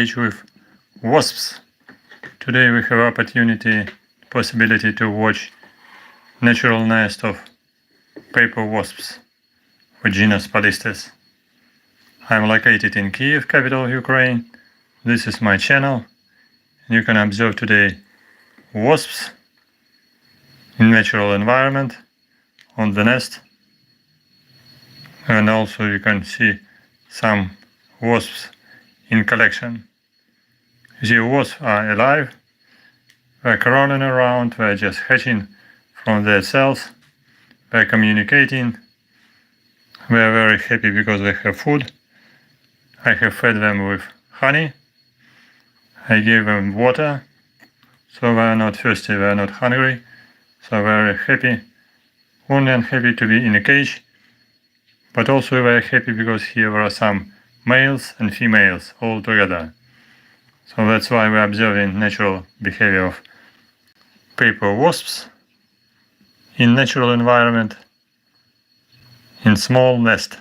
stage with WASPS. Today we have possibility to watch natural nest of paper wasps with genus POLISTES. I'm located in Kyiv, capital of Ukraine. This is my channel. You can observe today wasps in natural environment on the nest. And also you can see some wasps in collection. The wasps are alive, they're crawling around, they're just hatching from their cells, they're communicating, they're very happy because they have food. I have fed them with honey, I gave them water, so they're not thirsty, they're not hungry, so very happy, only unhappy to be in a cage, but also very happy because here there are some males and females all together. So that's why we're observing natural behavior of paper wasps in natural environment, in small nest,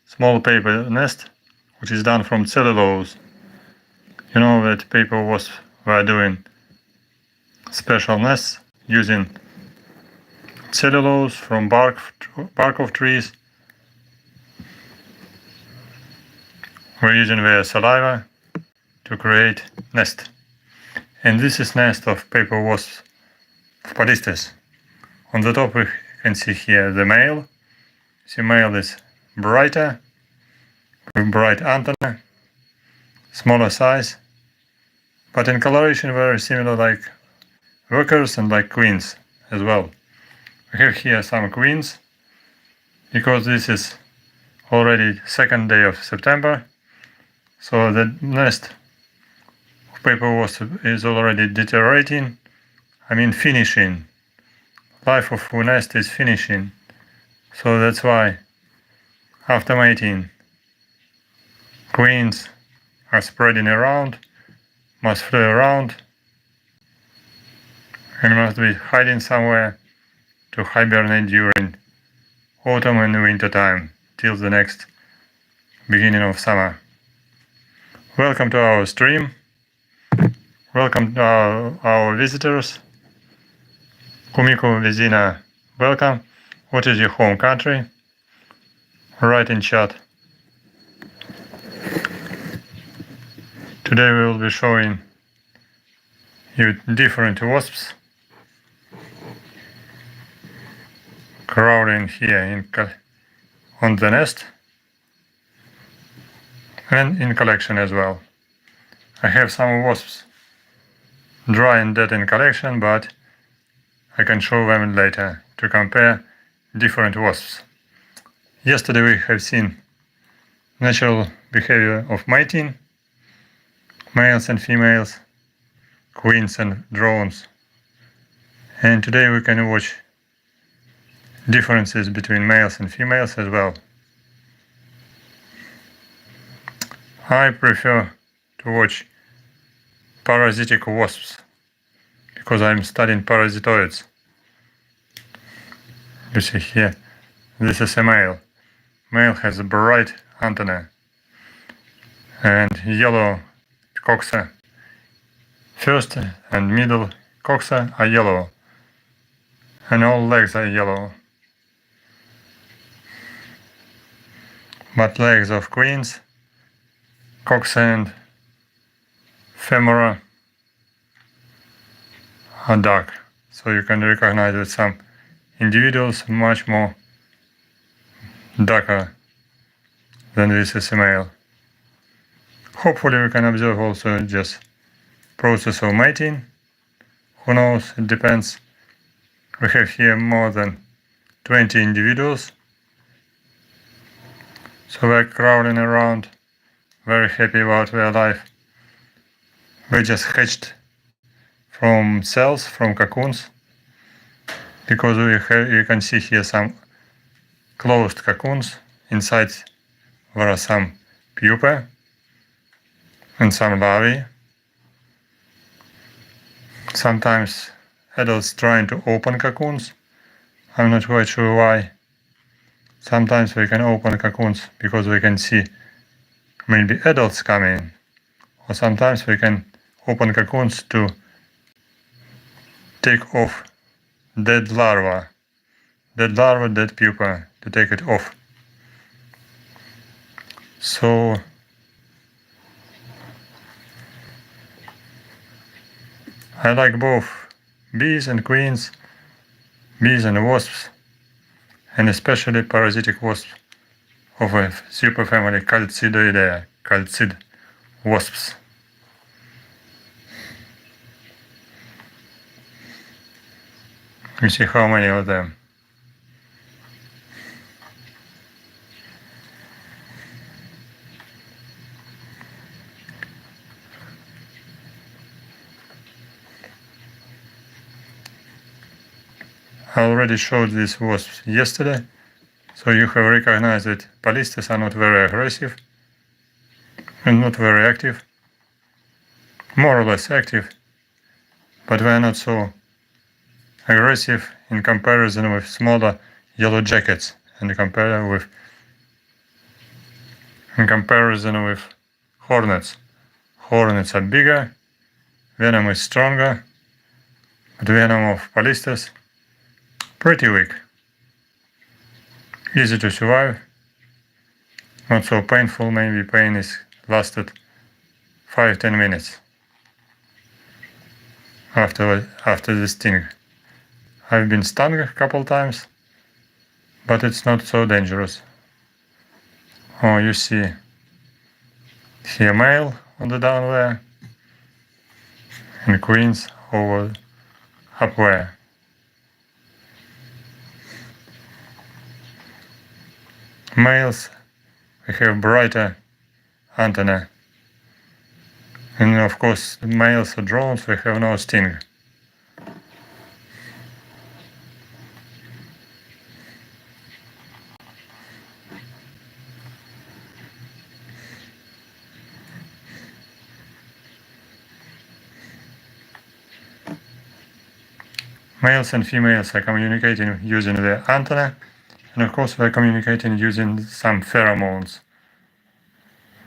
small paper nest, which is done from cellulose. You know that paper wasps were doing special nests using cellulose from bark of trees. We're using their saliva to create nest. And this is nest of paper wasps of POLISTES. On the top we can see here the male. The male is brighter, with bright antenna, smaller size, but in coloration very similar like workers and like queens as well. We have here some queens, because this is already second day of September. So the nest of paper wasp is already deteriorating, finishing. Life of the nest is finishing. So that's why after mating, queens are spreading around, must fly around, and must be hiding somewhere to hibernate during autumn and winter time till the next beginning of summer. Welcome to our stream. Welcome to our visitors. Kumiko Vezina, welcome. What is your home country? Write in chat. Today we will be showing you different wasps crawling here on the nest and in collection as well. I have some wasps dry and dead in collection, but I can show them later to compare different wasps. Yesterday we have seen natural behavior of mating, males and females, queens and drones. And today we can watch differences between males and females as well. I prefer to watch parasitic wasps because I'm studying parasitoids. You see here, this is a male. Male has a bright antenna and yellow coxa. First and middle coxa are yellow and all legs are yellow. But legs of queens, coxa and femora are dark, so you can recognize that some individuals much more darker than this is a male. Hopefully we can observe also just process of mating. Who knows, it depends. We have here more than 20 individuals. So they're crawling around, very happy about their life. They just hatched from cells, from cocoons, because you can see here some closed cocoons. Inside there are some pupae and some larvae. Sometimes adults trying to open cocoons. I'm not quite sure why. Sometimes we can open cocoons because we can see maybe adults coming, or sometimes we can open cocoons to take off dead larva, dead pupa, to take it off. So I like both bees and queens, bees and wasps, and especially parasitic wasps of a superfamily Calcidoidea, calcid wasps. You see how many of them. I already showed these wasps yesterday, so you have recognized that POLISTES are not very aggressive and not very active, more or less active, but they are not so aggressive in comparison with smaller yellow jackets and in comparison with hornets. Hornets are bigger, venom is stronger, but venom of POLISTES pretty weak. Easy to survive, not so painful, maybe pain is lasted 5-10 minutes after the sting. I've been stung a couple times, but it's not so dangerous. Oh, you see here male on the down there and queens over up there. Males, we have brighter antennae, and of course the males or drones, we have no sting. Males and females are communicating using the antenna, and of course they're communicating using some pheromones,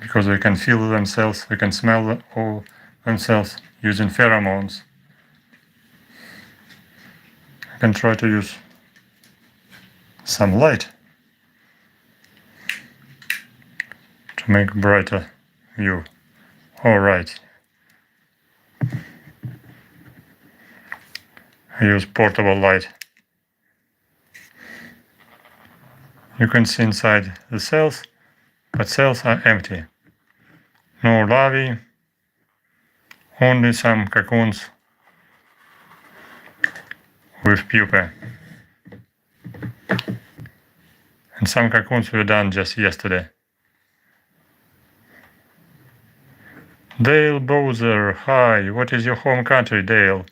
because they can feel themselves, they can smell themselves using pheromones. I can try to use some light to make brighter view. Alright. I use portable light. You can see inside the cells, but cells are empty. No larvae, only some cocoons with pupae. And some cocoons were done just yesterday. Dale Bowser, hi, what is your home country, Dale?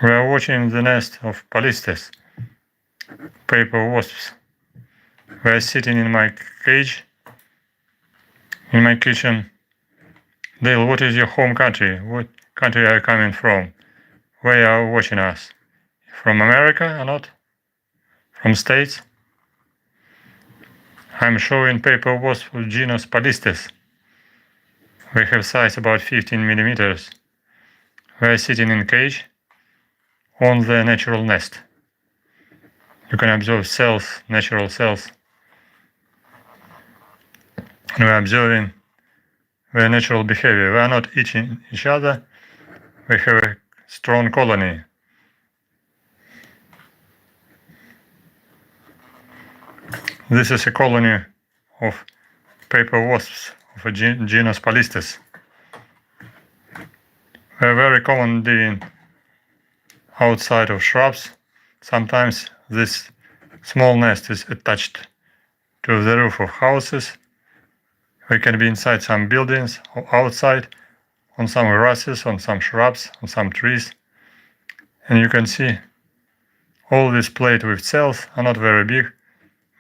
We are watching the nest of POLISTES, paper wasps. We are sitting in my cage, in my kitchen. Dale, what is your home country? What country are you coming from? Where are you watching us? From America or not? From States? I'm showing paper wasp of genus POLISTES. We have size about 15 millimeters. We are sitting in cage on the natural nest. You can observe cells, natural cells. And we are observing their natural behavior. We are not eating each other. We have a strong colony. This is a colony of paper wasps of a genus POLISTES. They are very common living outside of shrubs. Sometimes this small nest is attached to the roof of houses. They can be inside some buildings or outside on some grasses, on some shrubs, on some trees. And you can see all this plate with cells are not very big,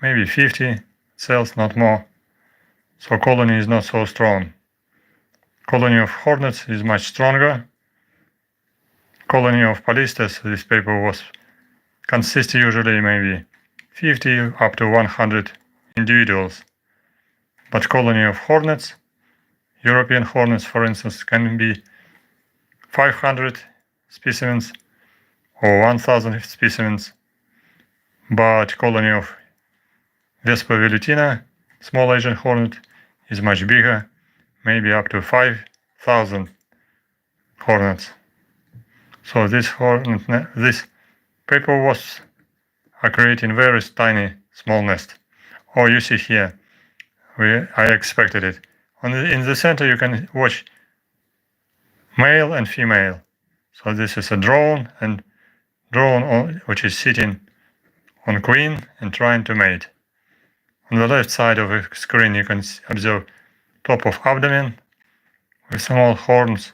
maybe 50 cells, not more. So colony is not so strong. Colony of hornets is much stronger. Colony of POLISTES, this paper wasp, consists usually maybe 50 up to 100 individuals. But colony of hornets, European hornets for instance, can be 500 specimens or 1000 specimens, but colony of Vespa velutina, small Asian hornet, is much bigger, maybe up to 5,000 hornets. So this paper wasps are creating very tiny small nest. Oh, you see here, I expected it. In the center you can watch male and female. So this is a drone, which is sitting on queen and trying to mate. On the left side of the screen you can observe top of abdomen with small horns,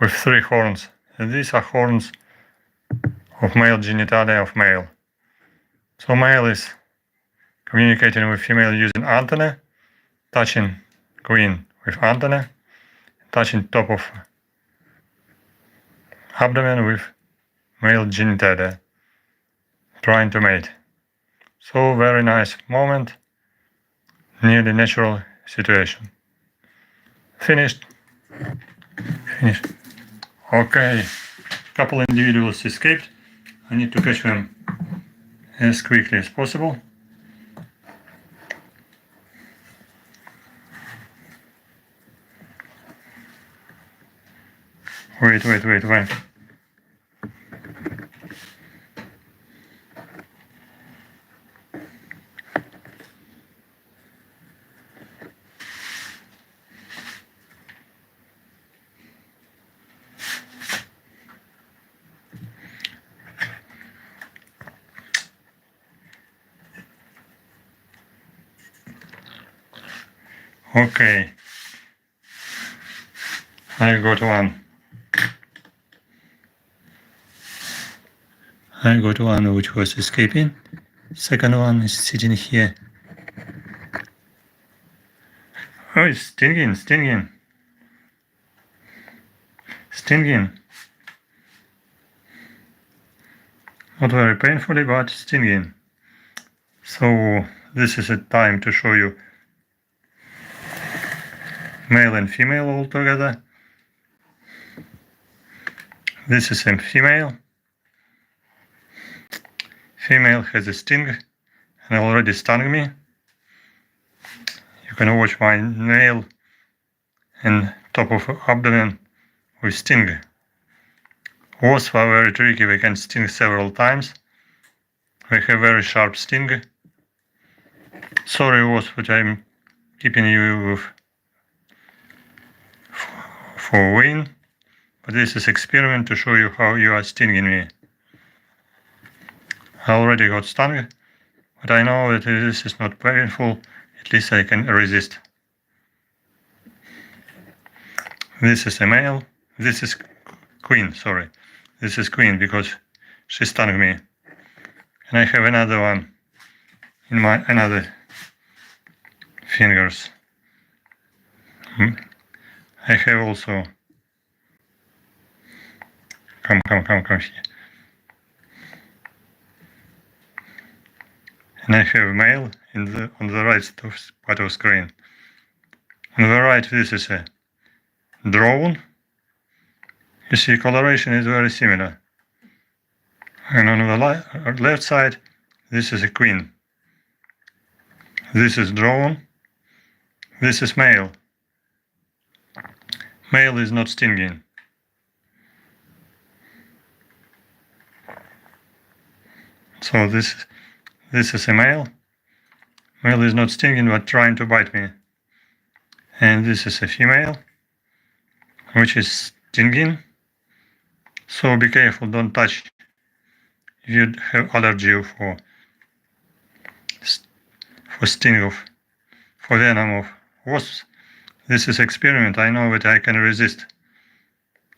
with 3 horns. And these are horns of male genitalia of male. So male is communicating with female using antenna, touching queen with antenna, touching top of abdomen with male genitalia, trying to mate. So very nice moment, nearly natural situation. Finished. Okay, couple individuals escaped. I need to catch them as quickly as possible. Wait. Okay, I got one. Which was escaping. Second one is sitting here. Oh, it's stinging. Not very painfully, but stinging. So this is a time to show you male and female all together. This is a female. Female has a sting and already stung me. You can watch my nail and top of abdomen with sting. Wasps are very tricky, they can sting several times. They have very sharp sting. Sorry wasp, but I'm keeping you with for win, but this is experiment to show you how you are stinging me. I already got stung, but I know that this is not painful, at least I can resist. This is a male, this is queen, sorry. This is queen because she stung me. And I have another one in my another fingers. I have also come here. And I have male on the right part of screen. On the right this is a drone. You see coloration is very similar. And on the left side this is a queen. This is drone. This is male. Male is not stinging. So this is a male. Male is not stinging but trying to bite me. And this is a female, which is stinging. So be careful, don't touch if you have allergy for venom of wasps. This is experiment, I know that I can resist.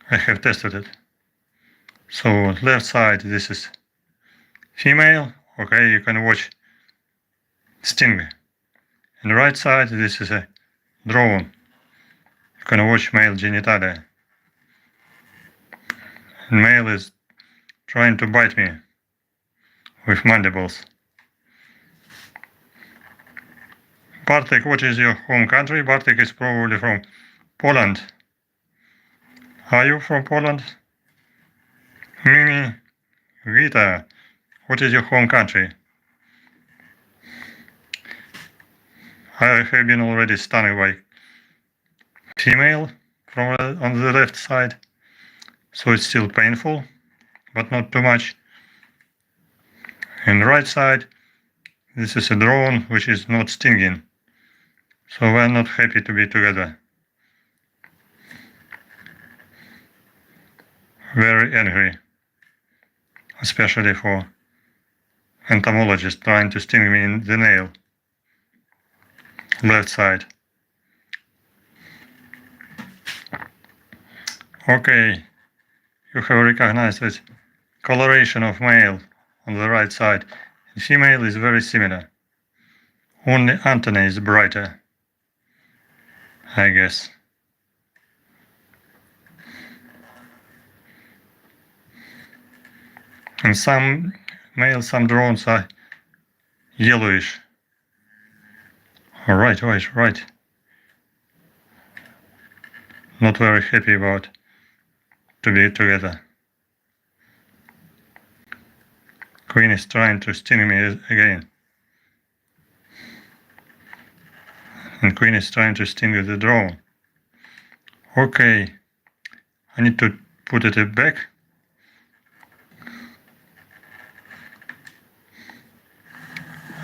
I have tested it. So left side this is female, okay, you can watch sting. And right side this is a drone. You can watch male genitalia. And male is trying to bite me with mandibles. Bartek, what is your home country? Bartek is probably from Poland. Are you from Poland? Mimi, Vita, what is your home country? I have been already stung by female from on the left side, so it's still painful, but not too much. And right side, this is a drone which is not stinging, so we're not happy to be together. Very angry, especially for entomologist trying to sting me in the nail, left side. Okay, you have recognized that coloration of male on the right side. The female is very similar. Only antenna is brighter, I guess. And some males, some drones are yellowish. Right. Not very happy about to be together. Queen is trying to sting me again. And Queen is trying to sting the drone. Okay, I need to put it back.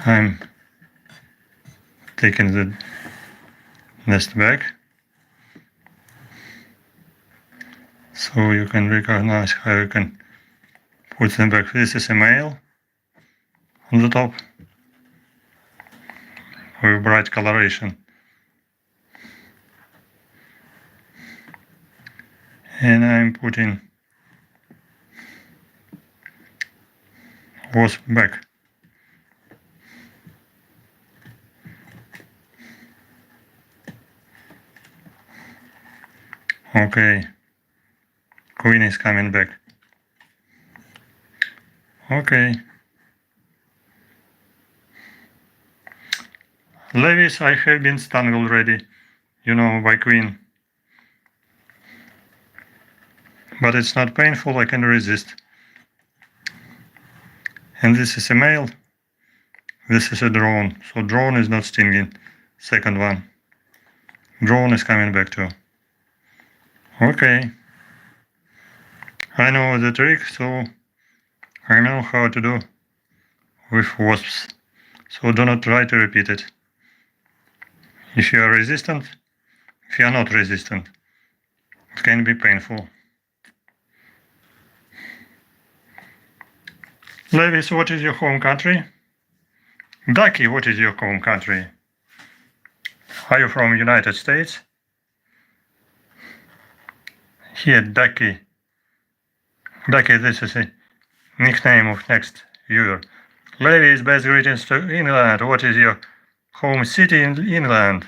I'm taking the nest back, so you can recognize how you can put them back. This is a male on the top with bright coloration, and I'm putting wasp back. Okay, Queen is coming back. Okay. Lewis, I have been stung already, by Queen. But it's not painful, I can resist. And this is a male, this is a drone. So drone is not stinging. Second one. Drone is coming back too. Okay. I know the trick, so I know how to do with wasps. So do not try to repeat it. If you are resistant, if you are not resistant, it can be painful. Lewis, what is your home country? Ducky, what is your home country? Are you from United States? Here, Ducky. Ducky, this is a nickname of next viewer. Ladies, best greetings to England. What is your home city in England?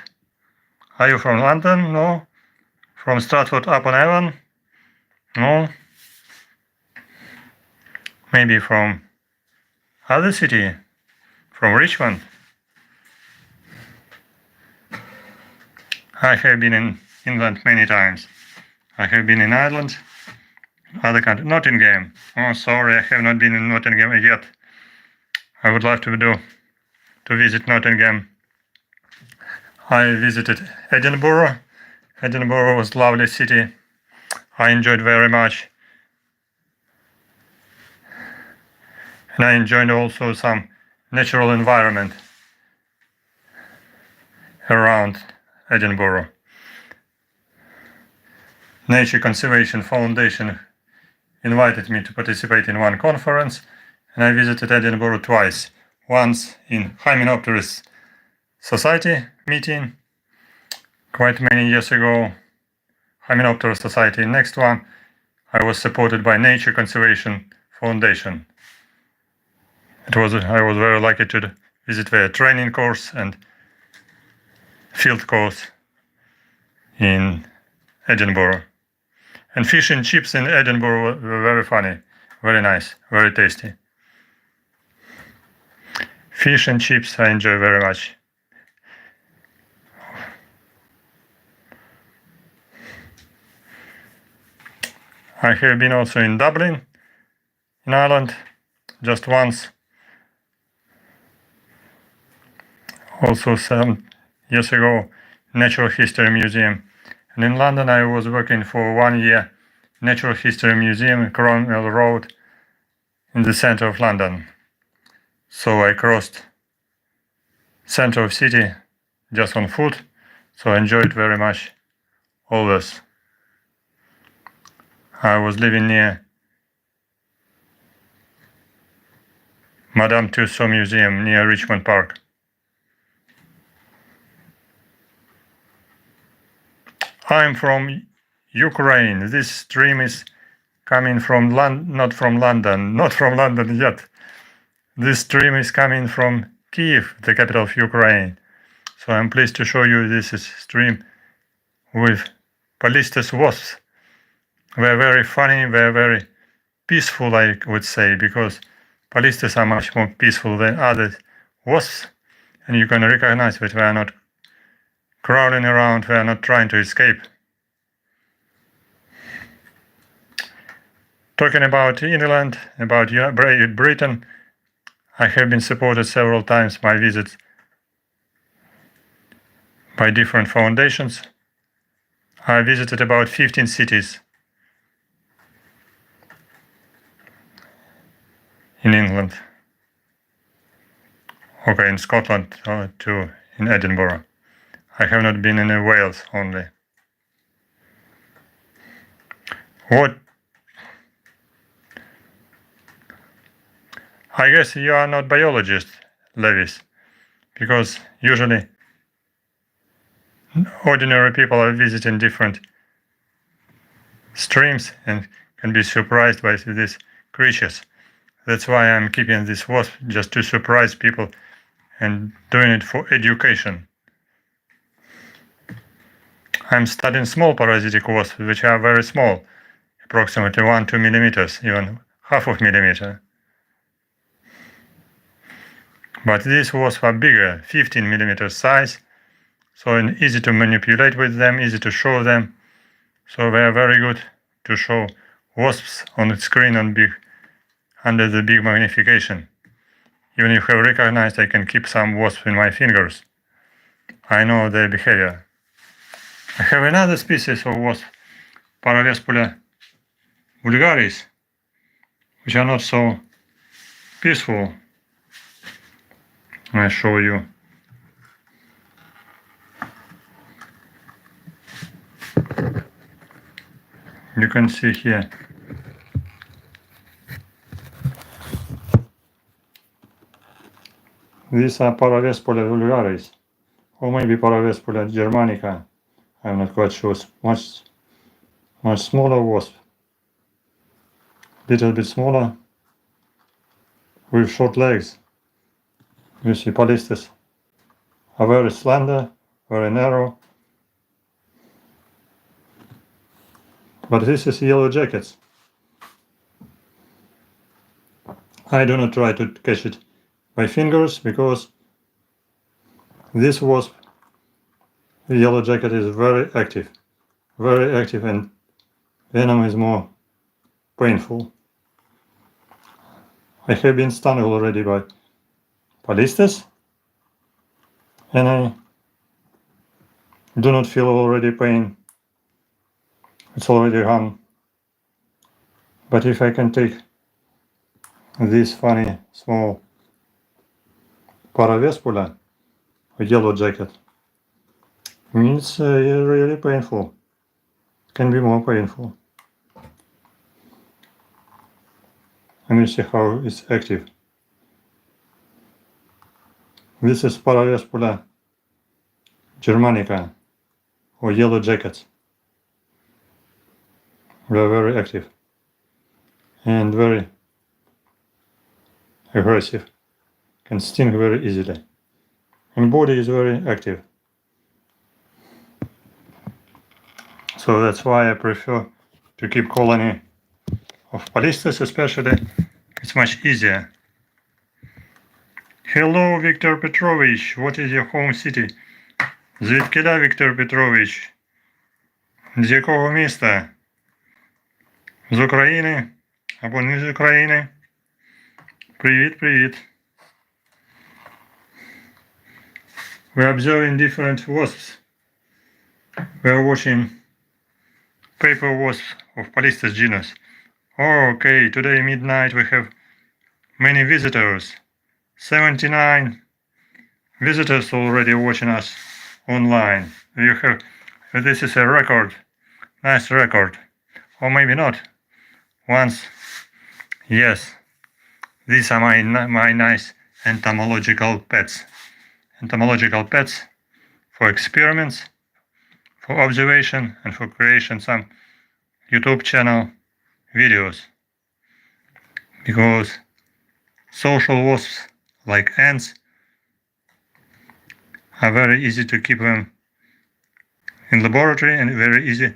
Are you from London? No. From Stratford-upon-Avon? No. Maybe from other city? From Richmond? I have been in England many times. I have been in Ireland, other countries. Nottingham. Oh, sorry, I have not been in Nottingham yet. I would love to visit Nottingham. I visited Edinburgh. Edinburgh was a lovely city. I enjoyed very much. And I enjoyed also some natural environment around Edinburgh. Nature Conservation Foundation invited me to participate in one conference, and I visited Edinburgh twice. Once in Hymenopterus Society meeting, quite many years ago, Hymenopterus Society. Next one, I was supported by Nature Conservation Foundation. I was very lucky to visit their training course and field course in Edinburgh. And fish and chips in Edinburgh were very funny, very nice, very tasty. Fish and chips I enjoy very much. I have been also in Dublin, in Ireland, just once. Also some years ago, Natural History Museum. And in London I was working for 1 year, Natural History Museum, Cromwell Road, in the center of London. So I crossed center of city just on foot, so I enjoyed very much always. I was living near Madame Tussauds Museum near Richmond Park. I'm from Ukraine. This stream is coming from not from London yet. This stream is coming from Kyiv, the capital of Ukraine. So I'm pleased to show you this is stream with POLISTES wasps. They're very funny, they're very peaceful, I would say, because POLISTES are much more peaceful than other wasps, and you can recognize that they are not crawling around, they are not trying to escape. Talking about England, about Britain, I have been supported several times by visits by different foundations. I visited about 15 cities in England. Okay, in Scotland too, in Edinburgh. I have not been in Wales only. What? I guess you are not biologist, Lewis, because usually ordinary people are visiting different streams and can be surprised by these creatures. That's why I'm keeping this wasp, just to surprise people and doing it for education. I'm studying small parasitic wasps, which are very small, approximately 1-2 millimeters, even half of millimeter. But these wasps are bigger, 15 millimeters size, so easy to manipulate with them, easy to show them. So they are very good to show wasps on the screen under the big magnification. Even if I recognized, I can keep some wasps in my fingers. I know their behavior. I have another species of wasp, Parasita vulgaris, which are not so peaceful. I show you. You can see here. These are Parasita vulgaris, or maybe Parasita germanica. I'm not quite sure. Much smaller wasp. Little bit smaller, with short legs. You see, POLISTES are very slender, very narrow. But this is yellow jackets. I do not try to catch it by fingers because this wasp, the yellow jacket, is very active, and venom is more painful. I have been stung already by POLISTES, and I do not feel already pain. It's already gone. But if I can take this funny small Parasita with yellow jacket, it's really painful. It can be more painful. And you see how it's active. This is Parasita germanica, or yellow jackets. They are very active and very aggressive, can sting very easily, and body is very active. So that's why I prefer to keep colony of POLISTES, especially. It's much easier. Hello, Victor Petrovich. What is your home city? Звідкиля, Victor Petrovich? З якого міста? З України або не з України. Привіт. We're observing different wasps. We're watching paper wasps of POLISTES genus. Okay, today midnight we have many visitors. 79 visitors already watching us online. This is a record, nice record. Or maybe not. Once, yes, these are my nice entomological pets. Entomological pets for experiments, for observation, and for creation some YouTube channel videos. Because social wasps, like ants, are very easy to keep them in laboratory and very easy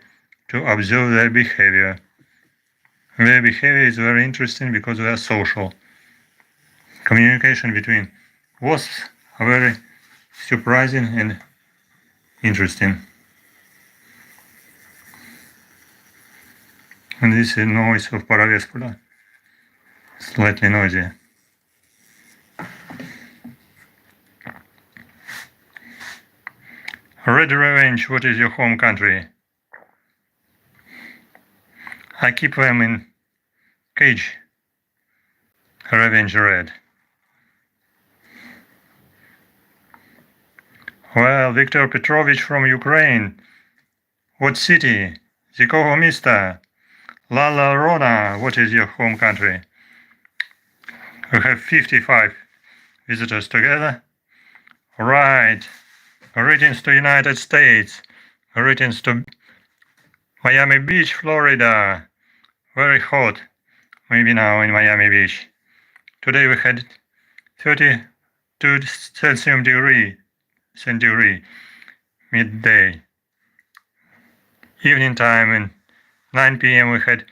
to observe their behavior. Their behavior is very interesting because they are social. Communication between wasps are very surprising and interesting. And this is the noise of Vespa, slightly noisy. Red Revenge, what is your home country? I keep them in cage. Revenge Red. Well, Viktor Petrovich from Ukraine. What city? З якого міста? Lala Rona, what is your home country? We have 55 visitors together. Right. Greetings to United States. Greetings to Miami Beach, Florida. Very hot. Maybe now in Miami Beach. Today we had 32 centigrade midday. Evening time in 9 p.m. we had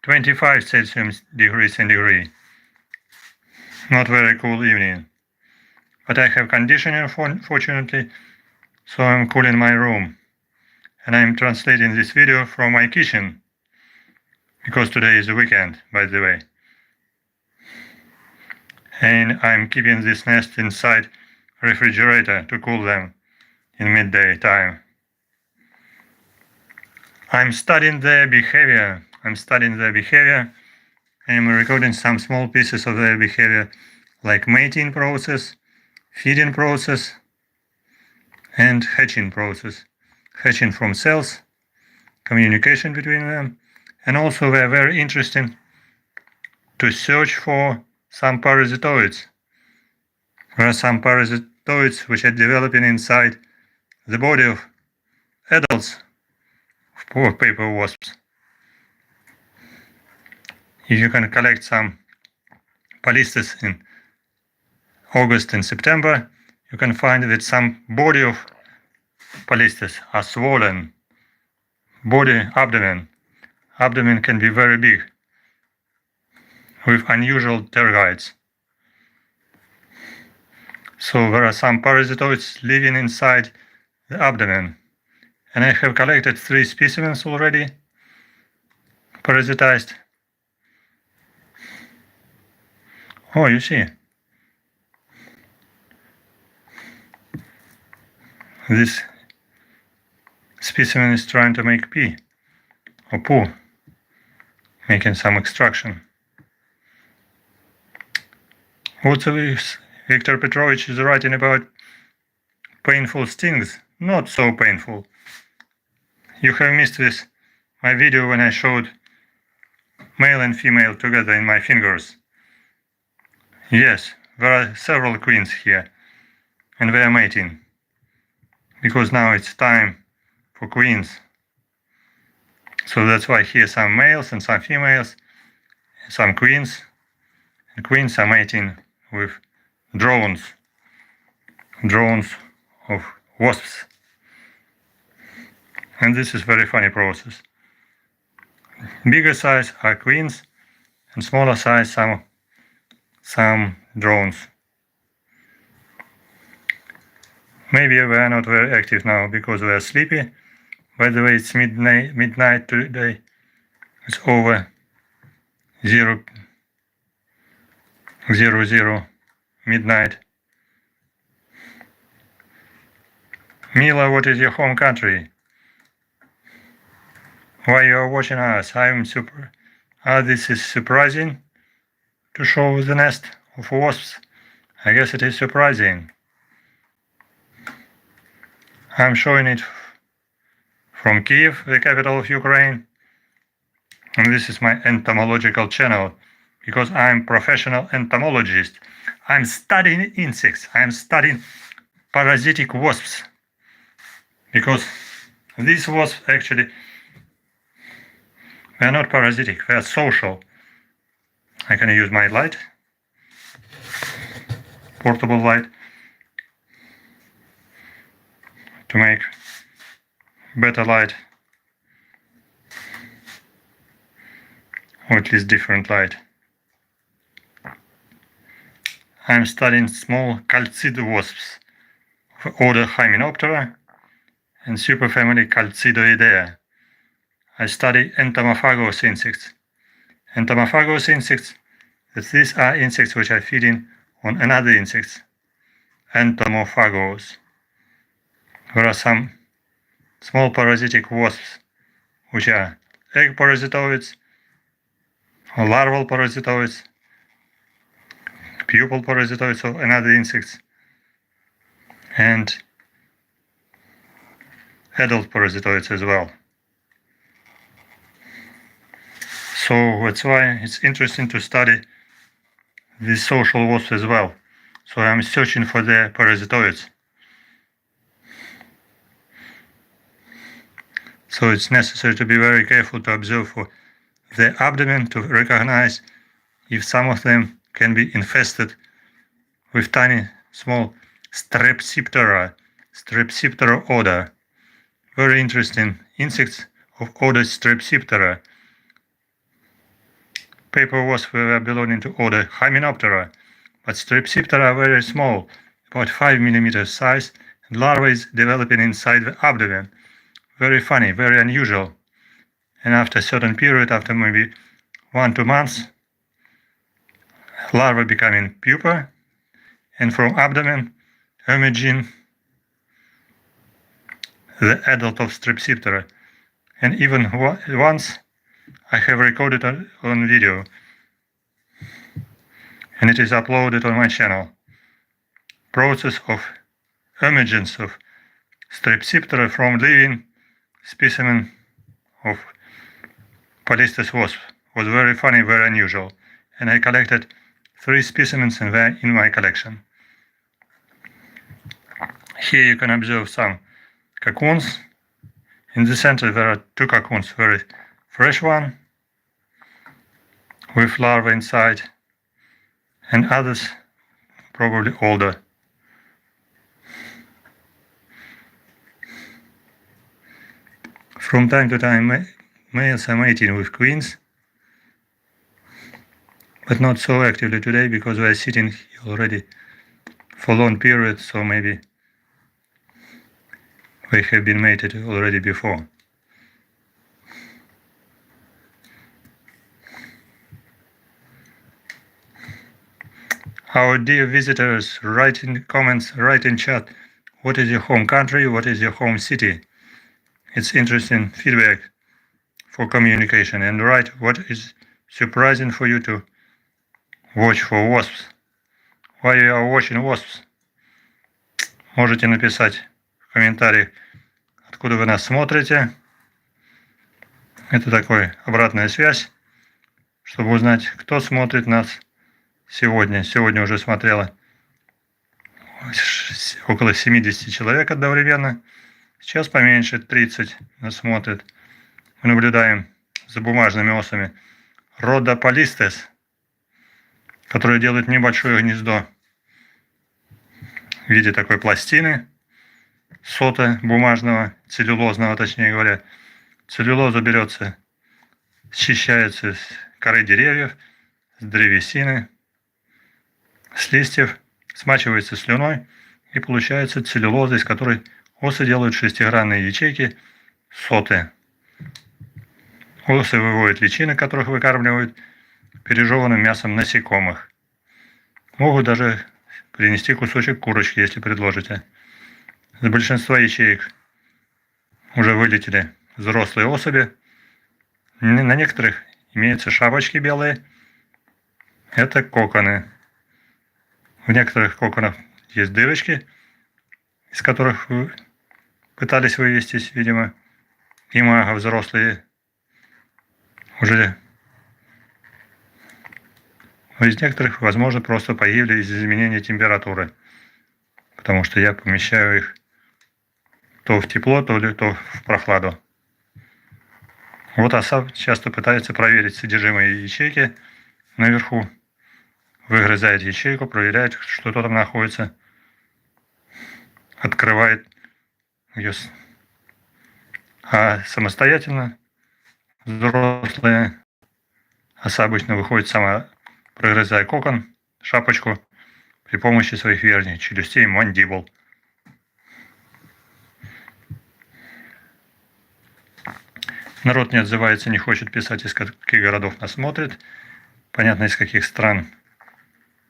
25 degrees centigrade. Not very cool evening. But I have conditioner fortunately, so I'm cool in my room. And I'm translating this video from my kitchen. Because today is the weekend, by the way. And I'm keeping this nest inside refrigerator to cool them in midday time. I'm studying their behavior. I'm recording some small pieces of their behavior, like mating process, feeding process, and hatching process. Hatching from cells, communication between them, and also they are very interesting to search for some parasitoids. There are some parasitoids which are developing inside the body of adults of paper wasps. If you can collect some POLISTES in August and September, you can find that some body of POLISTES are swollen. Body, abdomen can be very big, with unusual tergites. So there are some parasitoids living inside the abdomen. And I have collected 3 specimens already, parasitized. Oh, you see. This specimen is trying to make pee, or poo, making some extraction. What's this? Viktor Petrovich is writing about painful stings. Not so painful. You have missed this, my video when I showed male and female together in my fingers. Yes, there are several queens here, and they are mating. Because now it's time for queens. So that's why here some males and some females, some queens, and queens are mating with drones of wasps. And this is very funny process. Bigger size are queens, and smaller size some drones. Maybe we are not very active now because we are sleepy. By the way, it's midnight today. It's over 0, 00 midnight. Mila, what is your home country? Why you are watching us? I'm super. This is surprising to show the nest of wasps. I guess it is surprising. I'm showing it from Kyiv, the capital of Ukraine. And this is my entomological channel because I'm professional entomologist. I'm studying insects. I'm studying parasitic wasps. Because these wasps actually, they are not parasitic, they are social. I can use my light, portable light, to make better light, or at least different light. I'm studying small calcid wasps of order Hymenoptera and superfamily Calcidoidea. I study entomophagous insects. Entomophagous insects, these are insects which are feeding on another insects. Entomophagous. There are some small parasitic wasps which are egg parasitoids, or larval parasitoids, pupal parasitoids of another insects, and adult parasitoids as well. So that's why it's interesting to study these social wasps as well. So I'm searching for their parasitoids. So it's necessary to be very careful to observe for their abdomen to recognize if some of them can be infested with tiny small Strepsiptera order. Very interesting insects of order Strepsiptera. Paper wasps were belonging to order Hymenoptera, but Strepsiptera are very small, about 5 mm size, and larvae is developing inside the abdomen. Very funny, very unusual. And after a certain period, after maybe 1-2 months, larvae becoming pupa, and from abdomen emerging the adult of Strepsiptera. And even once I have recorded on video, and it is uploaded on my channel. Process of emergence of Strepsiptera from living specimen of POLISTES wasp was very funny, very unusual, and I collected 3 specimens and they're in my collection. Here you can observe some cocoons. In the center there are 2 cocoons, very fresh one with larvae inside, and others probably older. From time to time males are mating with queens, but not so actively today because we are sitting here already for long periods, so maybe they have been mated already before. Our dear visitors, write in comments, write in chat, what is your home country, what is your home city? It's interesting feedback for communication. And write what is surprising for you to watch for wasps. Why you are watching wasps? Можете написать в комментариях, откуда вы нас смотрите. Это такая обратная связь, чтобы узнать, кто смотрит нас сегодня. Сегодня уже смотрело около 70 человек одновременно. Сейчас поменьше, 30 нас смотрит. Мы наблюдаем за бумажными осами рода POLISTES, которые делают небольшое гнездо в виде такой пластины, сота бумажного, целлюлозного, точнее говоря. Целлюлоза берется, счищается с коры деревьев, с древесины, с листьев, смачивается слюной, и получается целлюлоза, из которой осы делают шестигранные ячейки, соты. Осы выводят личинок, которых выкармливают пережеванным мясом насекомых. Могут даже принести кусочек курочки, если предложите. Из большинства ячеек уже вылетели взрослые особи. На некоторых имеются шапочки белые. Это коконы. В некоторых коконах есть дырочки, из которых пытались вывестись, видимо, имага взрослые уже. Но из некоторых, возможно, просто погибли из-за изменения температуры, потому что я помещаю их то в тепло, то в прохладу. Вот оса часто пытается проверить содержимое ячейки наверху, выгрызает ячейку, проверяет, что там находится, открывает ее. А самостоятельно взрослая оса обычно выходит сама, прогрызая кокон, шапочку, при помощи своих верхних челюстей, мандибул. Народ не отзывается, не хочет писать, из каких городов нас смотрит. Понятно, из каких стран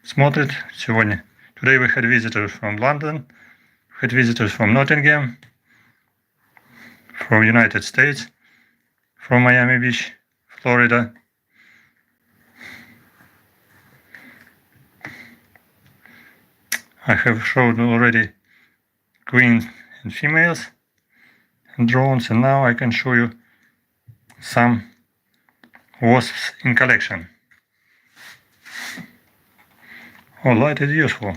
смотрит. Сегодня. Today we had visitors from London, we had visitors from Nottingham, from United States, from Miami Beach, Florida. I have showed already queens and females and drones, and now I can show you some wasps in collection. Oh, light is useful.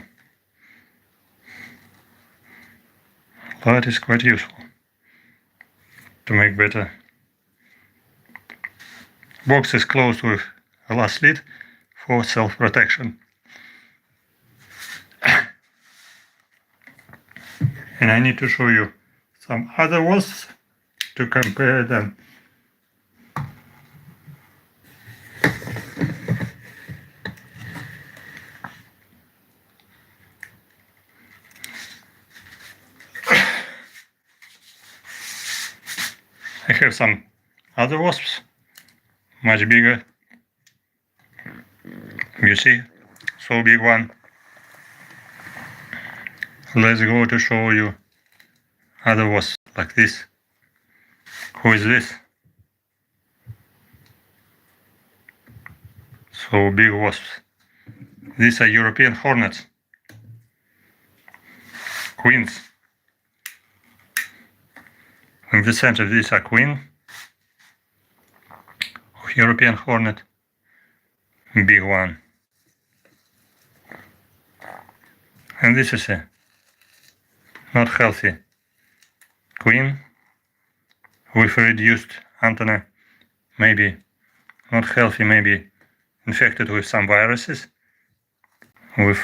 Light is quite useful to make better. Box is closed with a glass lid for self-protection. And I need to show you some other wasps to compare them. I have some other wasps, much bigger. You see, so big one. Let's go to show you other wasps like this. Who is this? So big wasps. These are European hornets. Queens. In the center, these are queen of European hornet. Big one. And this is a not healthy queen with reduced antenna, maybe not healthy, maybe infected with some viruses, with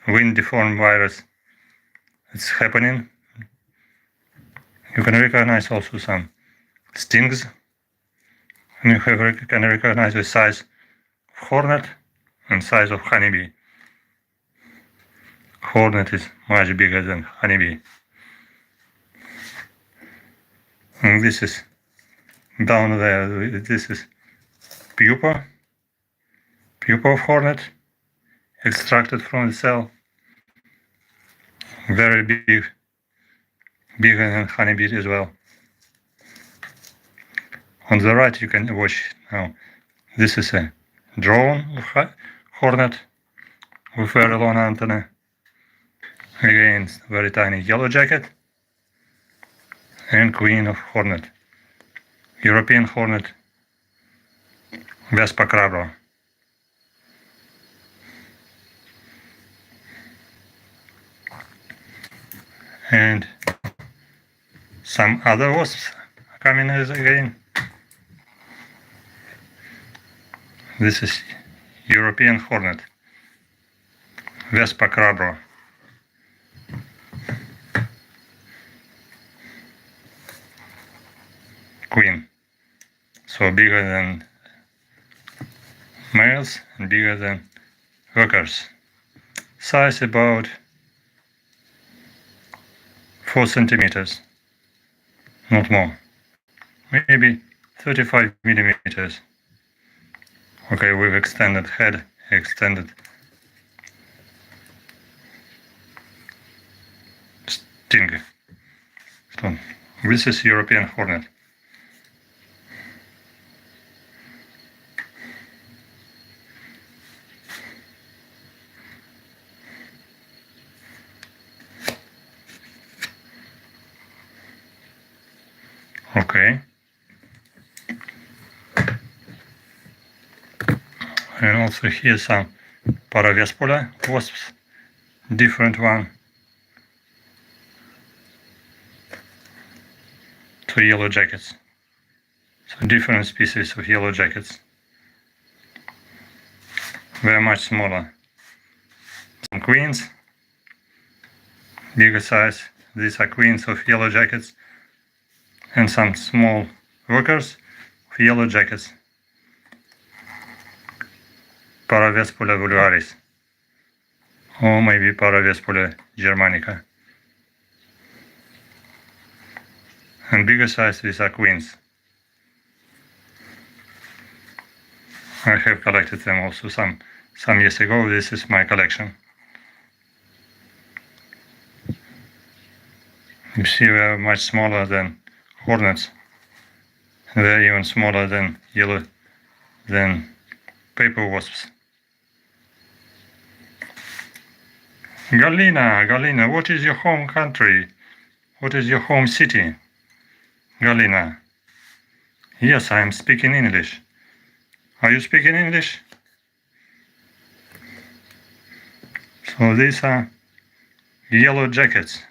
wind deformed virus. It's happening. You can recognize also some stings, and you can recognize the size of hornet and size of honeybee. Hornet is much bigger than honeybee. And this is down there, this is pupa of hornet, extracted from the cell. Very big, bigger than honeybee as well. On the right you can watch now. This is a drone of hornet with very long antenna. Again, very tiny yellow jacket. And queen of hornet. European hornet. Vespa crabro. And some other wasps are coming again. This is European hornet. Vespa crabro. Queen. So bigger than males and bigger than workers. Size about 4 centimeters, not more. Maybe 35 millimeters. Okay, with extended head, extended sting. So, this is European hornet. Okay. And also here some Paravespula wasps, different one. To yellow jackets. So different species of yellow jackets. They are much smaller. Some queens, bigger size. These are queens of yellow jackets. And some small workers of yellow jackets. Paravespula vulgaris. Or maybe Paravespula germanica. And bigger size, these are queens. I have collected them also some years ago. This is my collection. You see, they are much smaller than hornets. And they are even smaller than paper wasps. Galina, what is your home country? What is your home city? Galina. Yes, I am speaking English. Are you speaking English? So these are yellow jackets,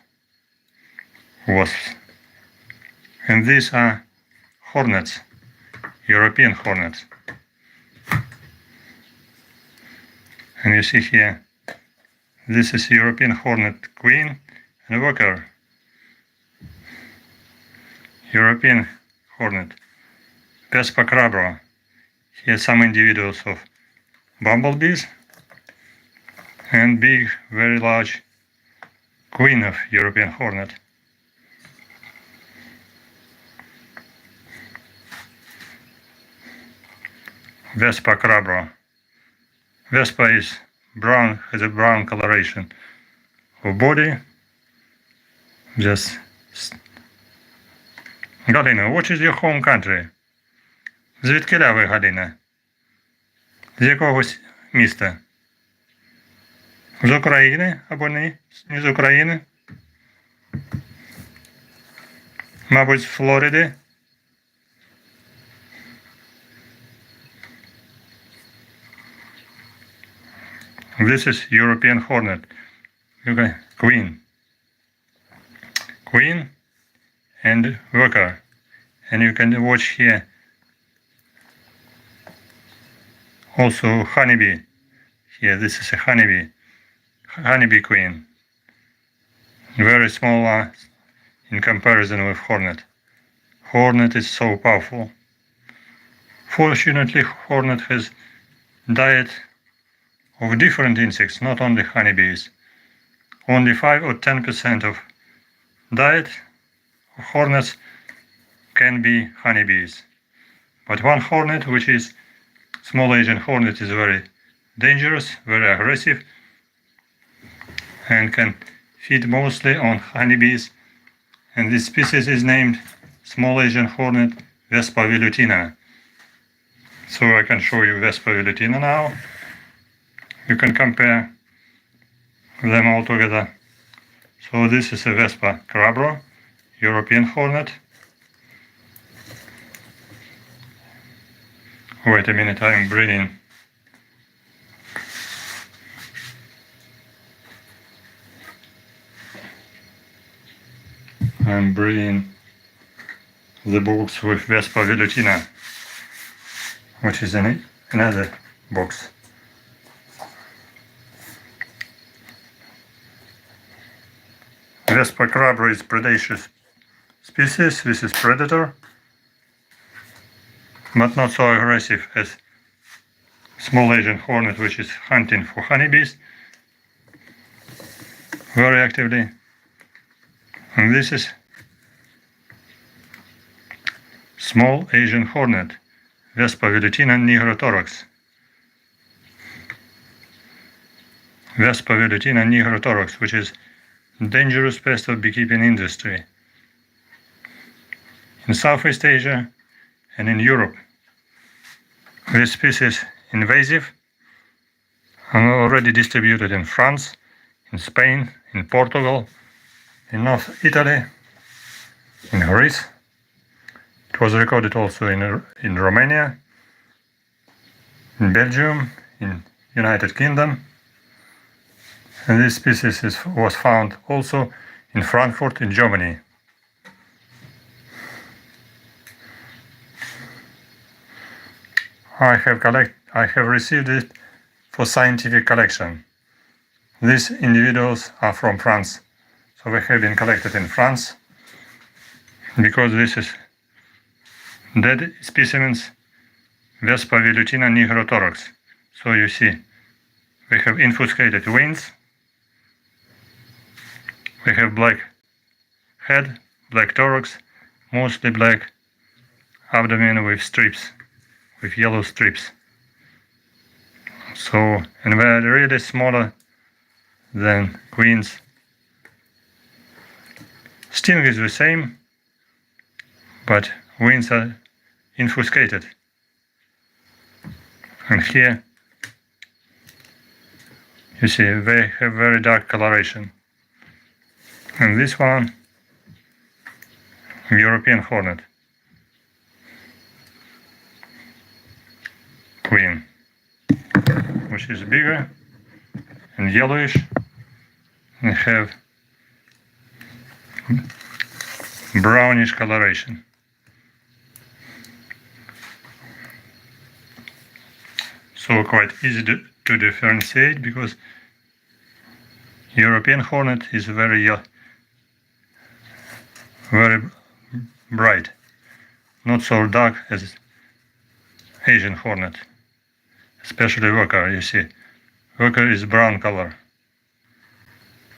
wasps. And these are hornets, European hornets. And you see here, this is European hornet queen and worker. European hornet, Vespa crabro. Here some individuals of bumblebees and big, very large queen of European hornet. Vespa crabro. Vespa is brown, has a brown coloration of body. Just Галина, what is your home country? Звідкиля ви, Галина? З якогось міста? З України або ні? Не з України? Мабуть, з Флориди? This is European hornet. Okay. Queen and worker. And you can watch here also honeybee. Here, this is a honeybee queen. Very small one in comparison with hornet. Hornet is so powerful. Fortunately, hornet has diet of different insects, not only honeybees. Only 5 or 10% of diet of hornets can be honeybees. But one hornet, which is small Asian hornet, is very dangerous, very aggressive, and can feed mostly on honeybees. And this species is named small Asian hornet Vespa velutina. So I can show you Vespa velutina now. You can compare them all together. So this is a Vespa crabro, European hornet. Wait a minute, I'm breeding. I'm breeding the box with Vespa velutina, which is another box. Vespa crabro is predaceous species. This is predator, but not so aggressive as small Asian hornet, which is hunting for honeybees very actively. And this is small Asian hornet, Vespa velutina nigrothorax. Vespa velutina nigrothorax, which is dangerous pest of beekeeping industry in Southeast Asia and in Europe. This species invasive and already distributed in France, in Spain, in Portugal, in North Italy, in Greece. It was recorded also in Romania, in Belgium, in United Kingdom. And this species was found also in Frankfurt, in Germany. I have received it for scientific collection. These individuals are from France, so they have been collected in France because this is dead specimens Vespa velutina nigrothorax. So you see, they have infuscated wings, they have black head, black thorax, mostly black abdomen with strips, with yellow strips. So, and they are really smaller than queens. Sting is the same, but wings are infuscated. And here you see they have very dark coloration. And this one, European hornet, queen, which is bigger and yellowish and have brownish coloration. So quite easy to differentiate because European hornet is very bright, not so dark as Asian hornet, especially worker. You see, worker is brown color.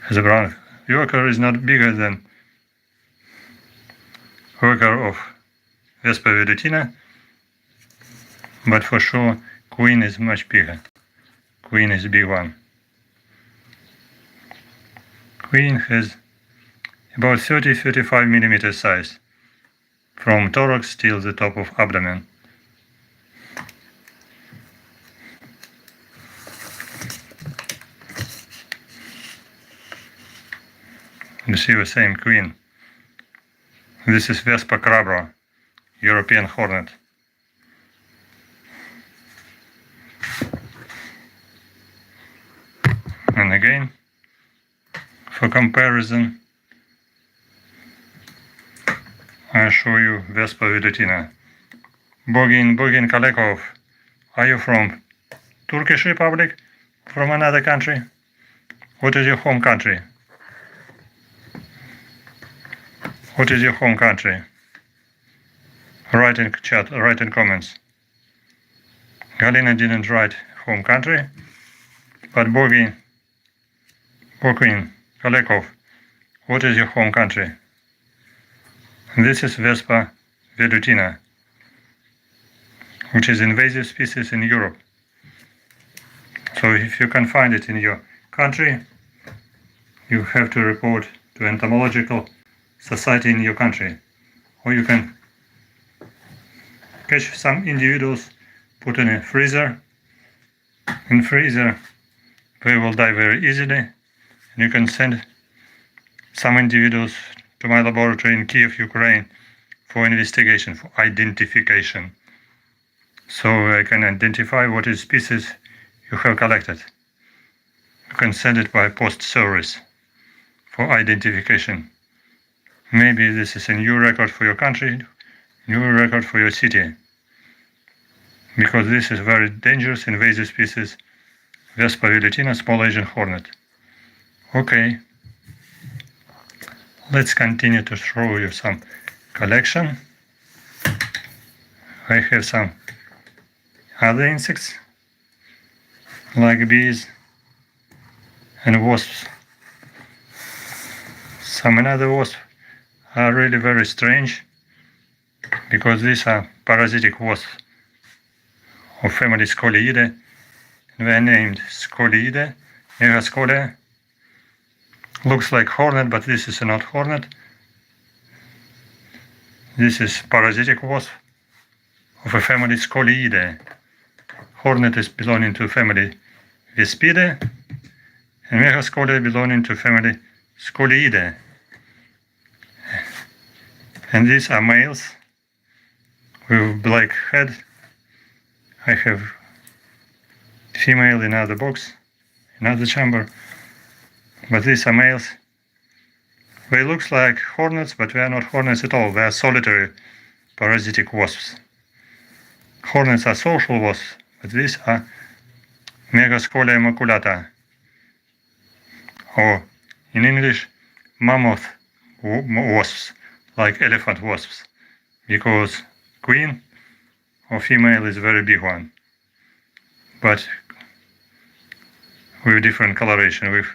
Has a brown. Worker is not bigger than worker of Vespa velutina, but for sure queen is much bigger. Queen is big one. Queen has about 30-35 millimeter size from thorax till the top of abdomen. You see the same queen. This is Vespa crabro, European hornet. And again, for comparison, I show you Vespa velutina. Bogin Kalekov, are you from Turkish Republic? From another country? What is your home country? What is your home country? Write in chat, write in comments. Galina didn't write home country, but Bogin Kalekov, what is your home country? This is Vespa velutina, which is invasive species in Europe. So if you can find it in your country, you have to report to entomological society in your country. Or you can catch some individuals, put in a freezer. In freezer, they will die very easily. And you can send some individuals to my laboratory in Kyiv, Ukraine, for investigation, for identification. So I can identify what is species you have collected. You can send it by post service for identification. Maybe this is a new record for your country, new record for your city. Because this is very dangerous invasive species, Vespa velutina, small Asian hornet. Okay. Let's continue to show you some collection. I have some other insects like bees and wasps. Some another wasps are really very strange. because these are parasitic wasps of family Scoliidae. They are named Scoliidae, Megascoliae. Looks like hornet, but this is not hornet. This is parasitic wasp of a family Scoliidae. Hornet is belonging to family Vespidae, and Megascoliae belonging to family Scoliidae. And these are males with black head. I have female in other box, in other chamber, but these are males. They look like hornets, but they are not hornets at all. They are solitary parasitic wasps. Hornets are social wasps, but these are Megascolia maculata, or in English, mammoth wasps, like elephant wasps, because queen or female is a very big one, but with different coloration, with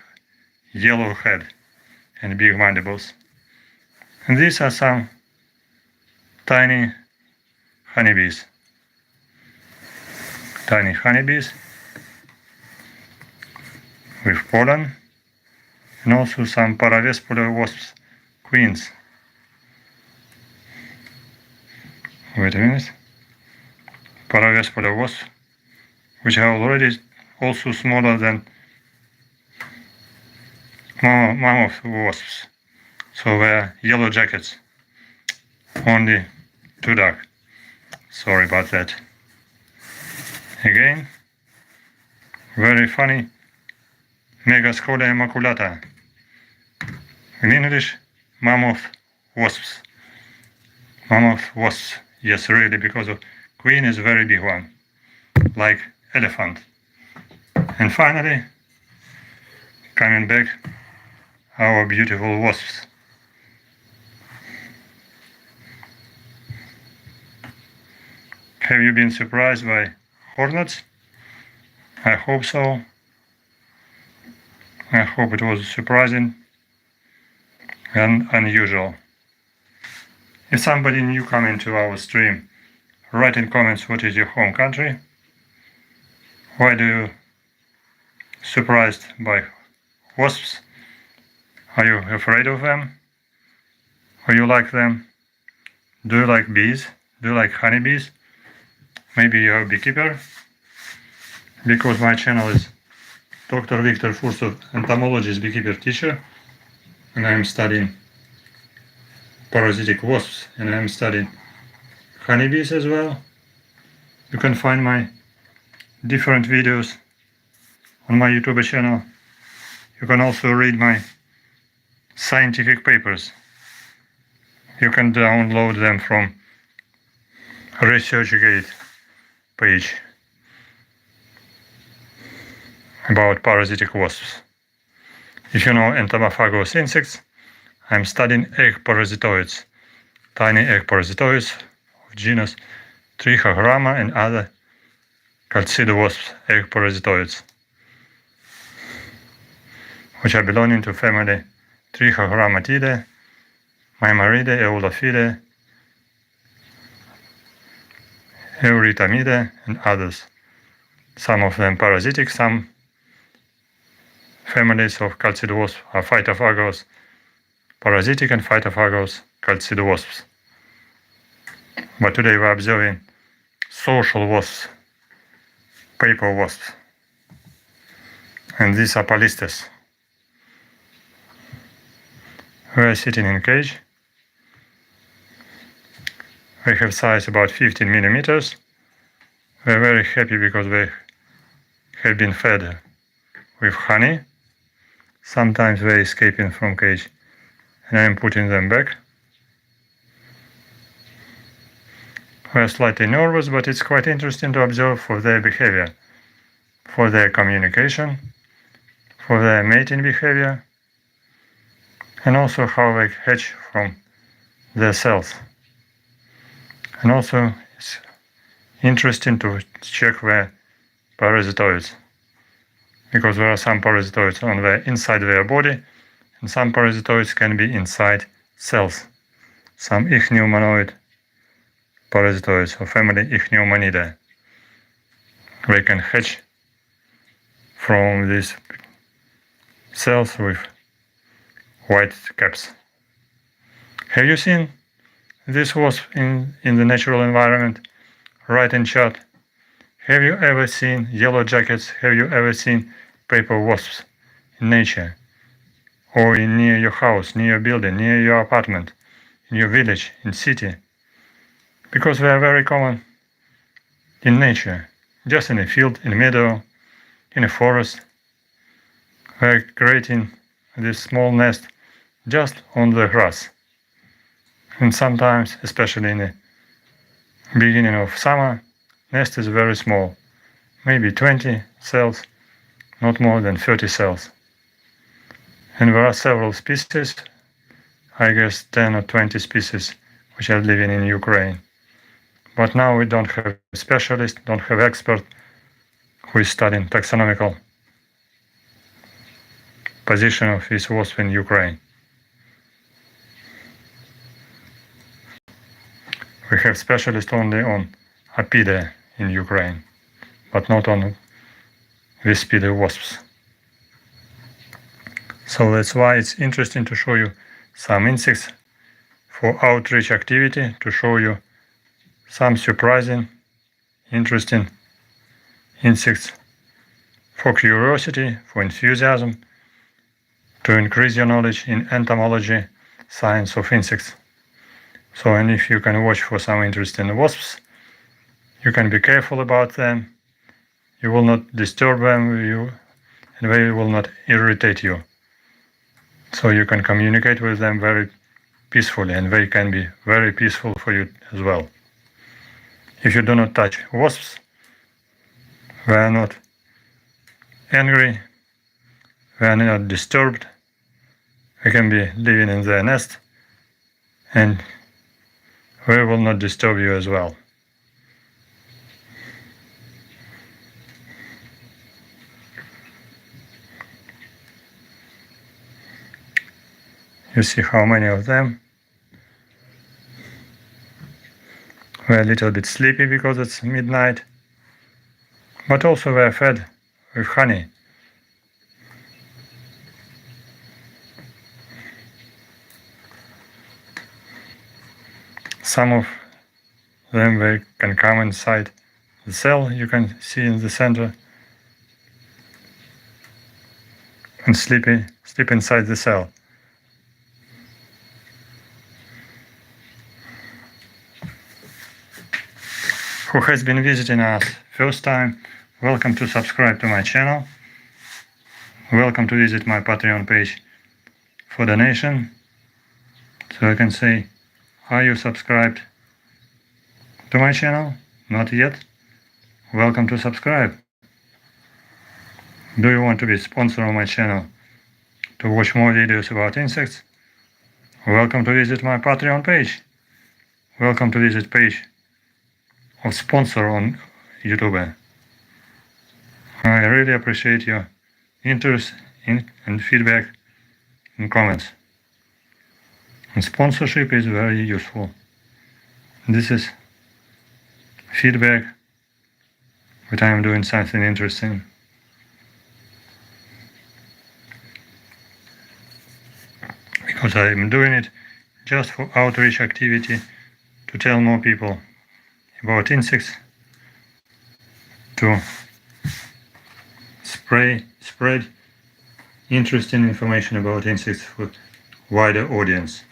yellow head and big mandibles. And these are some tiny honeybees. Tiny honeybees with pollen, and also some paravespular wasps, queens. Wait a minute. Paravespular wasps, which are already also smaller than mammoth wasps. So they are yellow jackets, only too dark. Sorry about that. Again, very funny Megascolia maculata. In English, mammoth wasps. Mammoth wasps, yes, really, because of queen is a very big one, like elephant. And finally, coming back, our beautiful wasps. Have you been surprised by hornets? I hope so. I hope it was surprising and unusual. If somebody new coming to our stream, write in comments what is your home country. Why do you surprised by wasps? Are you afraid of them? Or you like them? Do you like bees? Do you like honeybees? Maybe you're a beekeeper? Because my channel is Dr. Victor Fursov, entomologist, beekeeper teacher, and I am studying parasitic wasps, and I am studying honeybees as well. You can find my different videos on my YouTube channel. You can also read my scientific papers. You can download them from ResearchGate page about parasitic wasps. If you know entomophagous insects, I'm studying egg parasitoids, tiny egg parasitoids of genus Trichogramma and other calcidowasps egg parasitoids, which are belonging to family Trichogrammatidae, Maimaridae, Eulophidae, Eurythmidae, and others. Some of them parasitic, some families of calcidowasps are phytophagous, parasitic and phytophagous calcidowasps. But today we're observing social wasps, paper wasps, and these are POLISTES. We are sitting in cage. They have size about 15 millimeters. We're very happy because they have been fed with honey. Sometimes they're escaping from cage and I'm putting them back. We're slightly nervous, but it's quite interesting to observe for their behavior, for their communication, for their mating behavior, and also how they hatch from their cells. And also it's interesting to check their parasitoids, because there are some parasitoids on inside their body, and some parasitoids can be inside cells. Some ichneumanoid parasitoids of family Ichneumonidae. They can hatch from these cells with white caps. Have you seen this wasp in the natural environment, right in chat? Have you ever seen yellow jackets? Have you ever seen paper wasps in nature? Or near your house, near your building, near your apartment, in your village, in city? Because they are very common in nature, just in a field, in a meadow, in a forest. They are creating this small nest just on the grass. And sometimes, especially in the beginning of summer, nest is very small, maybe 20 cells, not more than 30 cells. And there are several species, I guess 10 or 20 species, which are living in Ukraine. But now we don't have specialists, don't have expert who is studying taxonomical position of this wasp in Ukraine. We have specialists only on Apidae in Ukraine, but not on Vespidae wasps. So that's why it's interesting to show you some insects for outreach activity, to show you some surprising, interesting insects for curiosity, for enthusiasm, to increase your knowledge in entomology, science of insects. So, and if you can watch for some interesting wasps, you can be careful about them, you will not disturb them, and they will not irritate you. So you can communicate with them very peacefully, and they can be very peaceful for you as well. If you do not touch wasps, they are not angry, they are not disturbed, they can be living in their nest, and they will not disturb you as well. You see how many of them. We're a little bit sleepy because it's midnight, but also we're fed with honey. Some of them, they can come inside the cell, you can see in the center, and sleep inside the cell. Who has been visiting us first time, welcome to subscribe to my channel. Welcome to visit my Patreon page for donation. So I can say, are you subscribed to my channel? Not yet? Welcome to subscribe. Do you want to be a sponsor of my channel to watch more videos about insects? Welcome to visit my Patreon page. Welcome to visit page of sponsor on YouTube. I really appreciate your interest and feedback and comments. And sponsorship is very useful. This is feedback that I am doing something interesting. Because I am doing it just for outreach activity, to tell more people about insects, to spread interesting information about insects for wider audience.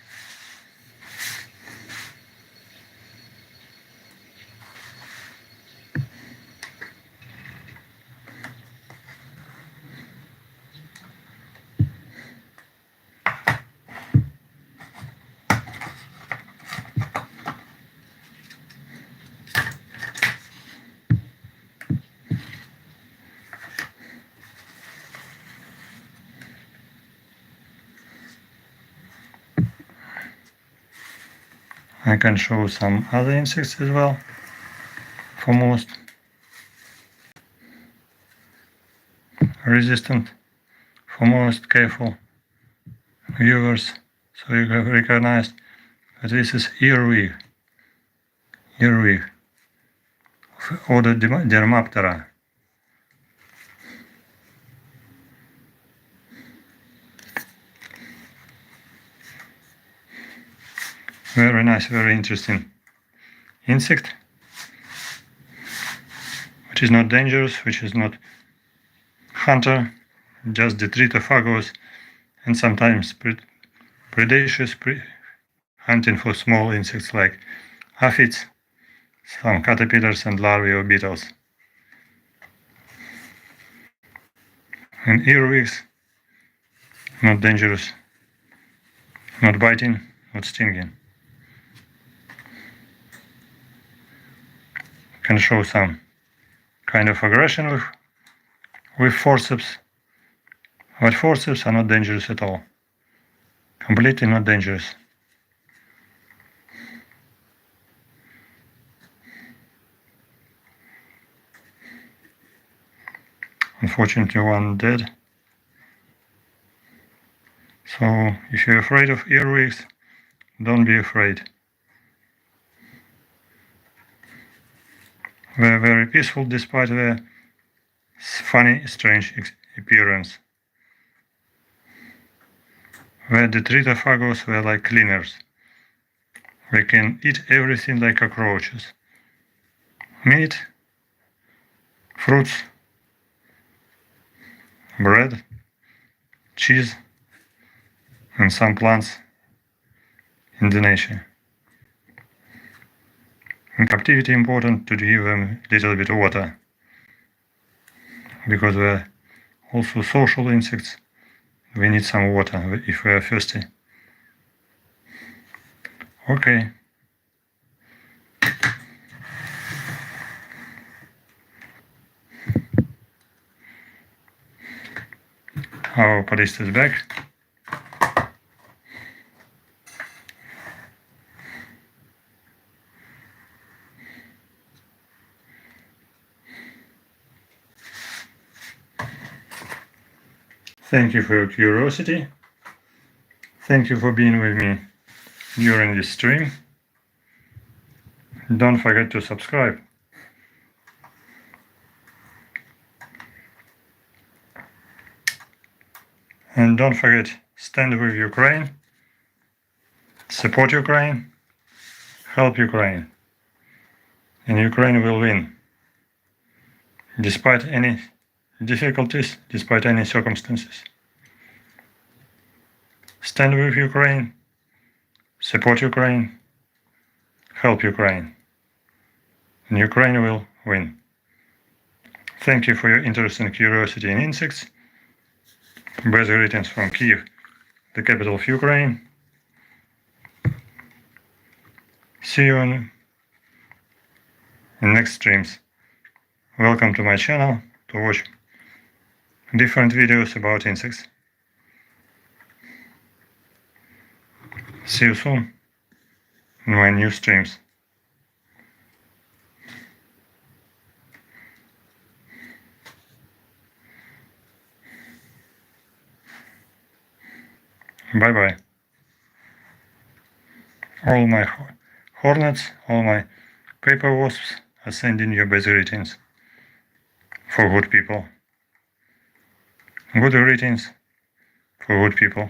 I can show some other insects as well, for most resistant, for most careful viewers. So you have recognized that this is earwig. earwig of order Dermaptera. Very nice, very interesting insect, which is not dangerous, which is not hunter, just detritivores and sometimes predaceous, hunting for small insects like aphids, some caterpillars and larvae or beetles. And earwigs, not dangerous, not biting, not stinging. Can show some kind of aggression with forceps, but forceps are not dangerous at all. Completely not dangerous. Unfortunately, one dead. So if you're afraid of earwigs, don't be afraid. They're very peaceful despite their funny, strange appearance. Their detritivores were like cleaners. They can eat everything like cockroaches. Meat, fruits, bread, cheese, and some plants in the nature. In captivity, important to give them a little bit of water, because they're also social insects. We need some water if we are thirsty. Okay. Our POLISTES back. Thank you for your curiosity. Thank you for being with me during this stream. Don't forget to subscribe. And don't forget, stand with Ukraine, support Ukraine, help Ukraine. And Ukraine will win. Despite any difficulties, despite any circumstances. Stand with Ukraine, support Ukraine, help Ukraine. And Ukraine will win. Thank you for your interest and curiosity in insects. Best greetings from Kyiv, the capital of Ukraine. See you in next streams. Welcome to my channel to watch different videos about insects. See you soon in my new streams. Bye bye. All my hornets, all my paper wasps are sending you best greetings for good people. Good greetings for good people.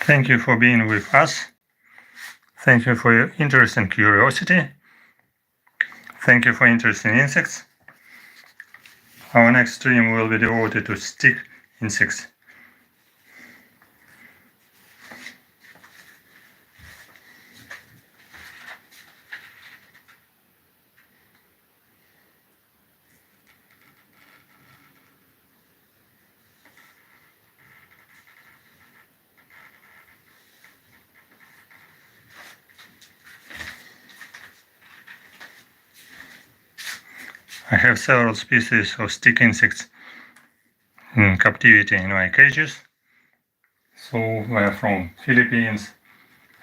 Thank you for being with us. Thank you for your interest and curiosity. Thank you for interest in insects. Our next stream will be devoted to stick insects. I have several species of stick insects in captivity in my cages. So they're from Philippines,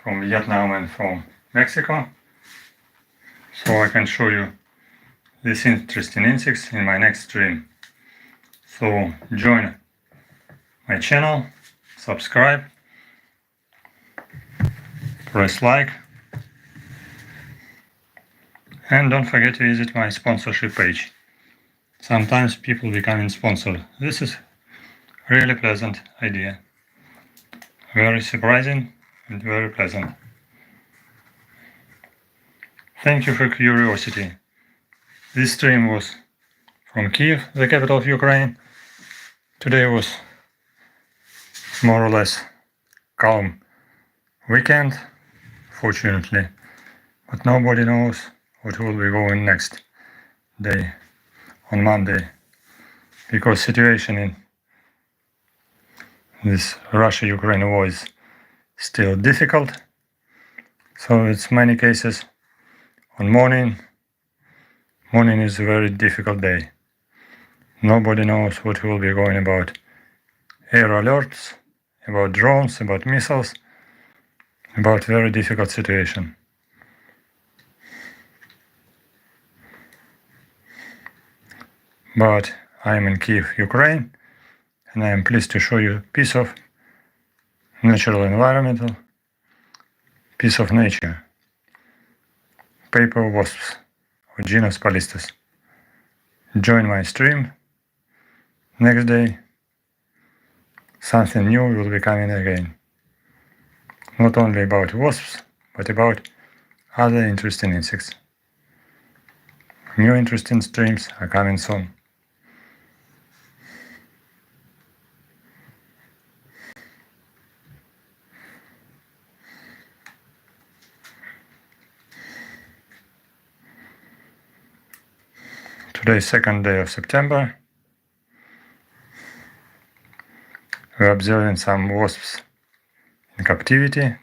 from Vietnam and from Mexico. So I can show you these interesting insects in my next stream. So join my channel, subscribe, press like, and don't forget to visit my sponsorship page. Sometimes people becoming sponsored. This is really pleasant idea. Very surprising and very pleasant. Thank you for curiosity. This stream was from Kyiv, the capital of Ukraine. Today was more or less calm weekend, fortunately, but nobody knows what will be going next day on Monday, because situation in this Russia-Ukraine war is still difficult. So it's many cases on morning is a very difficult day. Nobody knows what will be going about air alerts, about drones, about missiles, about very difficult situation. But I am in Kyiv, Ukraine, and I am pleased to show you a piece of natural environmental, piece of nature, paper wasps of genus POLISTES. Join my stream. Next day, something new will be coming again. Not only about wasps, but about other interesting insects. New interesting streams are coming soon. Today is 2nd day of September. We're observing some wasps in captivity,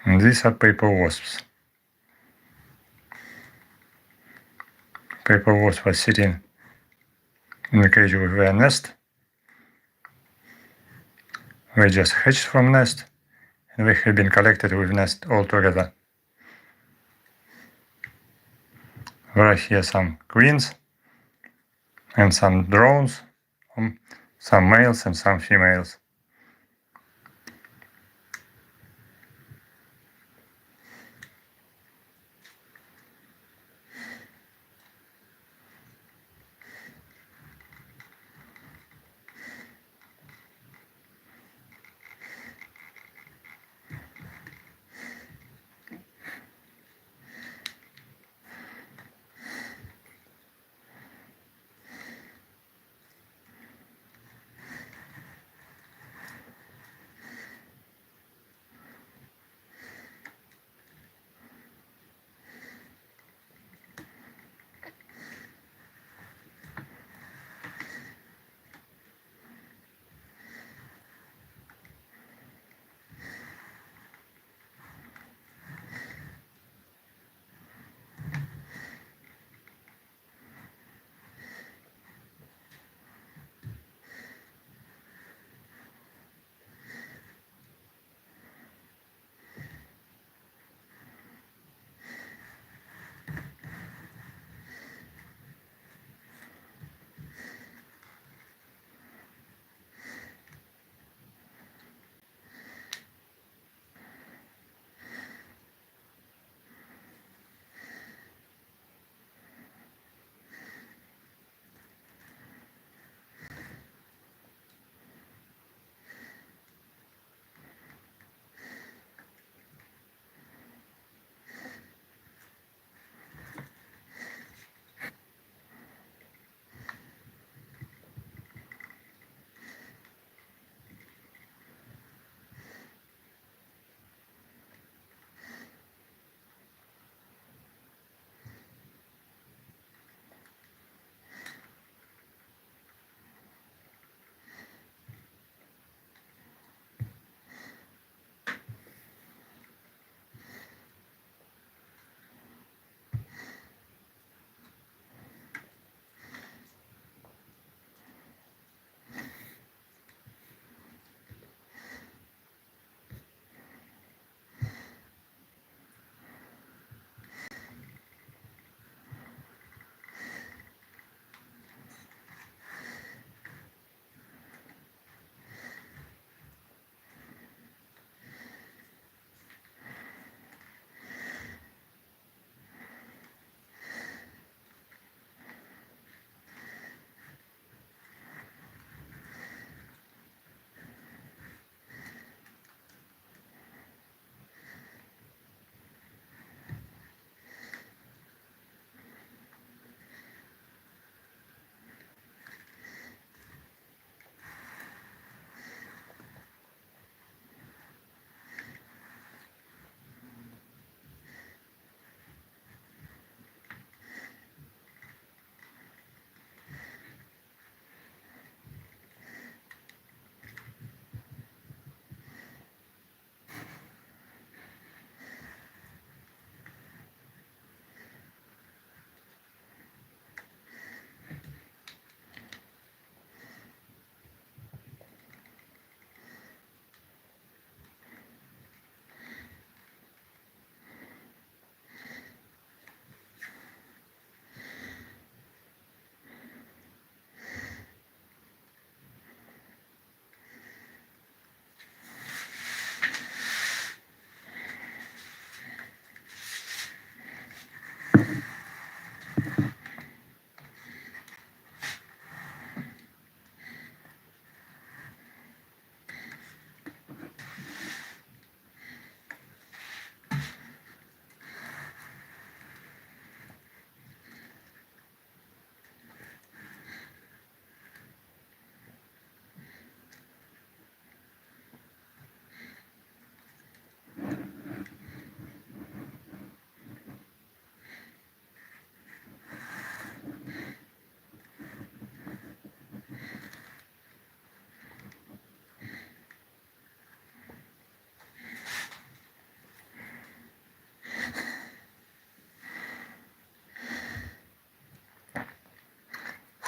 and these are paper wasps. Paper wasps are sitting in the cage with their nest. They just hatched from nest, and they have been collected with nest all together. There are here some queens and some drones, some males and some females.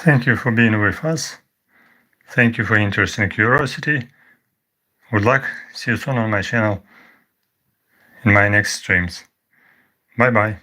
Thank you for being with us. Thank you for interest and curiosity. Good luck. See you soon on my channel in my next streams. Bye bye.